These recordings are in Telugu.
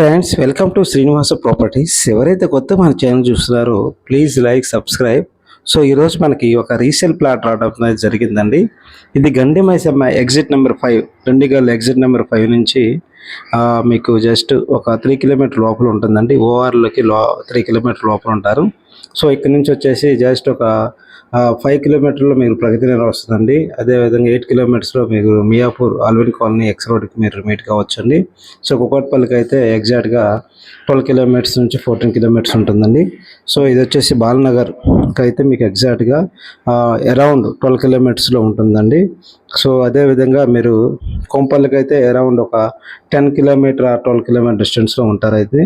Friends, welcome to Srinivasa properties. ఎవరైతే కొత్త మన ఛానల్ చూస్తున్నారో ప్లీజ్ లైక్, సబ్స్క్రైబ్. సో ఈరోజు మనకి ఒక రీసేల్ ప్లాట్ రావడం అనేది జరిగిందండి. ఇది Gandi Maisamma exit number 5, Dundigal exit number 5 నుంచి మీకు జస్ట్ ఒక 3 కిలోమీటర్ లోపల ఉంటుందండి. ఓఆర్లోకి 3 కిలోమీటర్ లోపల ఉంటారు. సో ఇక్కడ నుంచి వచ్చేసి జస్ట్ ఒక 5 కిలోమీటర్లో మీరు ప్రగతి నగర్ వస్తుందండి. అదేవిధంగా 8 కిలోమీటర్స్లో మీకు మియాపూర్ ఆల్విన్ కాలనీ ఎక్స్ రోడ్కి మీరు మీట్ కావచ్చండి. సో కుకట్పల్లికి అయితే ఎగ్జాక్ట్గా 12 కిలోమీటర్స్ నుంచి 14 కిలోమీటర్స్ ఉంటుందండి. సో ఇది వచ్చేసి బాలనగర్కి అయితే మీకు ఎగ్జాక్ట్గా అరౌండ్ 12 కిలోమీటర్స్లో ఉంటుందండి. సో అదేవిధంగా మీరు కొంపల్లికి అయితే అరౌండ్ ఒక 10 కిలోమీటర్ 12 కిలోమీటర్ డిస్టెన్స్లో ఉంటారు. అయితే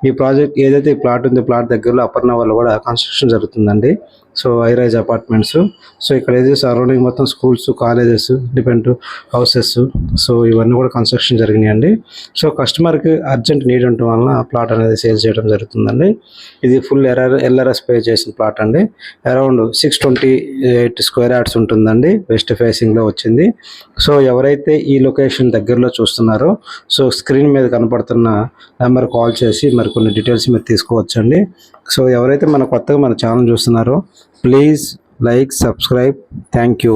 ఈ ప్రాజెక్ట్ ఏదైతే ఈ ప్లాట్ ఉందో ప్లాట్ దగ్గరలో అపర్ణ వాళ్ళు కూడా కన్స్ట్రక్షన్ జరుగుతుందండి. So high-rise apartments. సో ఇక్కడ ఏదైతే సరౌండింగ్ మొత్తం schools, colleges, depend houses, so ఇవన్నీ కూడా కన్స్ట్రక్షన్ జరిగినాయండి. సో కస్టమర్కి అర్జెంట్ నీడ్ ఉండటం వలన ఆ ప్లాట్ అనేది సేల్ చేయడం జరుగుతుందండి. ఇది ఫుల్ ఎల్ఆర్ఎస్ పే చేసిన ప్లాట్ అండి. అరౌండ్ 628 స్క్వేర్ యార్డ్స్ ఉంటుందండి. వెస్ట్ ఫేసింగ్లో వచ్చింది. సో ఎవరైతే ఈ లొకేషన్ దగ్గరలో చూస్తున్నారో సో స్క్రీన్ మీద కనపడుతున్న నెంబర్ కాల్ చేసి మరి కొన్ని డీటెయిల్స్ మీరు తీసుకోవచ్చండి. సో ఎవరైతే కొత్తగా మన ఛానల్ చూస్తున్నారో please like, subscribe. Thank you.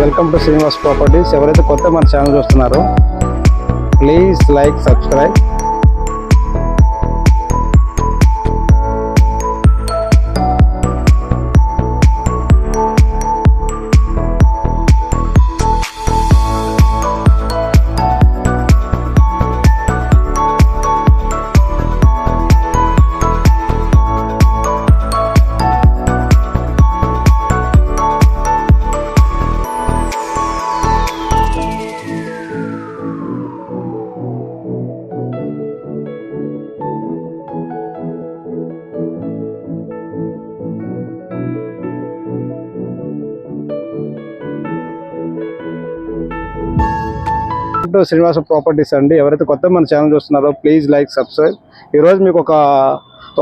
Welcome to Srinivas properties. ఎవరైతే కొత్త మన ఛానల్ చూస్తున్నారో please like, subscribe. Srinivasa properties అండి. ఎవరైతే కొత్త మన ఛానల్ చూస్తున్నారో ప్లీజ్ లైక్, సబ్స్క్రైబ్. ఈరోజు మీకు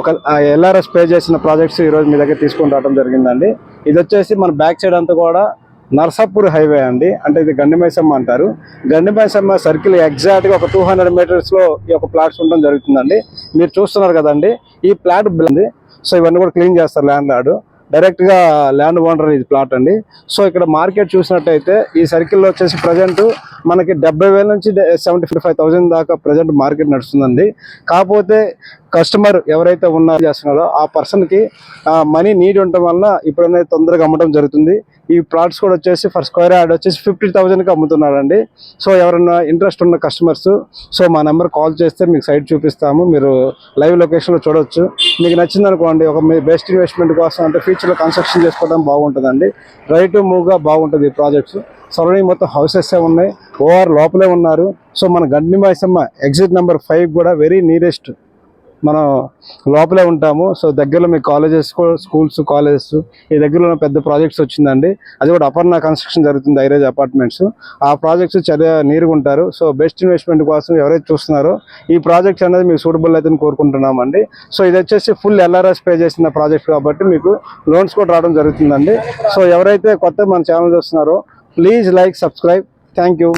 ఒక ఎల్ఆర్ఎస్ పే చేసిన ప్రాజెక్ట్స్ ఈరోజు మీ దగ్గర తీసుకొని రావడం జరిగిందండి. ఇది వచ్చేసి మన బ్యాక్ సైడ్ అంతా కూడా నర్సాపూర్ హైవే అండి. అంటే ఇది గండి మైసమ్మ అంటారు. గండి మైసమ్మ సర్కిల్ ఎగ్జాక్ట్గా ఒక 200 మీటర్స్లో ఈ యొక్క ప్లాట్స్ ఉండడం జరుగుతుందండి. మీరు చూస్తున్నారు కదండి, ఈ ప్లాట్ ఉంది. సో ఇవన్నీ కూడా క్లీన్ చేస్తారు ల్యాండ్ లార్డ్. డైరెక్ట్గా ల్యాండ్ ఓనర్ ఇది ప్లాట్ అండి. సో ఇక్కడ మార్కెట్ చూసినట్టయితే ఈ సర్కిల్లో వచ్చేసి ప్రజెంట్ మనకి 70,000 నుంచి 75,000 దాకా ప్రజెంట్ మార్కెట్ నడుస్తుందండి. కాకపోతే కస్టమర్ ఎవరైతే చేస్తున్నారో ఆ పర్సన్కి మనీ నీడ్ ఉండటం వల్ల ఇప్పుడనేది తొందరగా అమ్మడం జరుగుతుంది. ఈ ప్లాట్స్ కూడా వచ్చేసి ఫర్ స్క్వేర్ యార్డ్ వచ్చేసి 50,000కి అమ్ముతున్నారండి. సో ఎవరైనా ఇంట్రెస్ట్ ఉన్న కస్టమర్స్ సో మా నెంబర్ కాల్ చేస్తే మీకు సైట్ చూపిస్తాము. మీరు లైవ్ లొకేషన్లో చూడవచ్చు. మీకు నచ్చింది అనుకోండి, ఒక మీ బెస్ట్ ఇన్వెస్ట్మెంట్ కోసం అంటే ఫ్యూచర్లో కన్స్ట్రక్షన్ చేసుకోవడం బాగుంటుందండి. రైట్ మూవ్గా బాగుంటుంది ఈ ప్రాజెక్ట్స్. సరౌండింగ్ మొత్తం హౌసెస్ ఉన్నాయి. ఓఆర్ లోపలే ఉన్నారు. సో మన గండి మైసమ్మ ఎగ్జిట్ నెంబర్ 5 కూడా వెరీ నియరెస్ట్ మనం లోపలే ఉంటాము. సో దగ్గరలో మీ కాలేజెస్, స్కూల్స్, కాలేజెస్ ఈ దగ్గరలో పెద్ద ప్రాజెక్ట్స్ వచ్చిందండి. అది కూడా అపర్ణ కన్స్ట్రక్షన్ జరుగుతుంది, హైరైజ్ అపార్ట్మెంట్స్. ఆ ప్రాజెక్ట్స్ చాలా నీరుగా ఉంటారు. సో బెస్ట్ ఇన్వెస్ట్మెంట్ కోసం ఎవరైతే చూస్తున్నారో ఈ ప్రాజెక్ట్స్ అనేది మీకు సూటబుల్ అయితే కోరుకుంటున్నామండి. సో ఇది వచ్చేసి ఫుల్ ఎల్ఆర్ఎస్ పే చేసిన ప్రాజెక్ట్ కాబట్టి మీకు లోన్స్ కూడా రావడం జరుగుతుందండి. సో ఎవరైతే కొత్త మన ఛానల్ చూస్తున్నారో please like, subscribe. Thank you.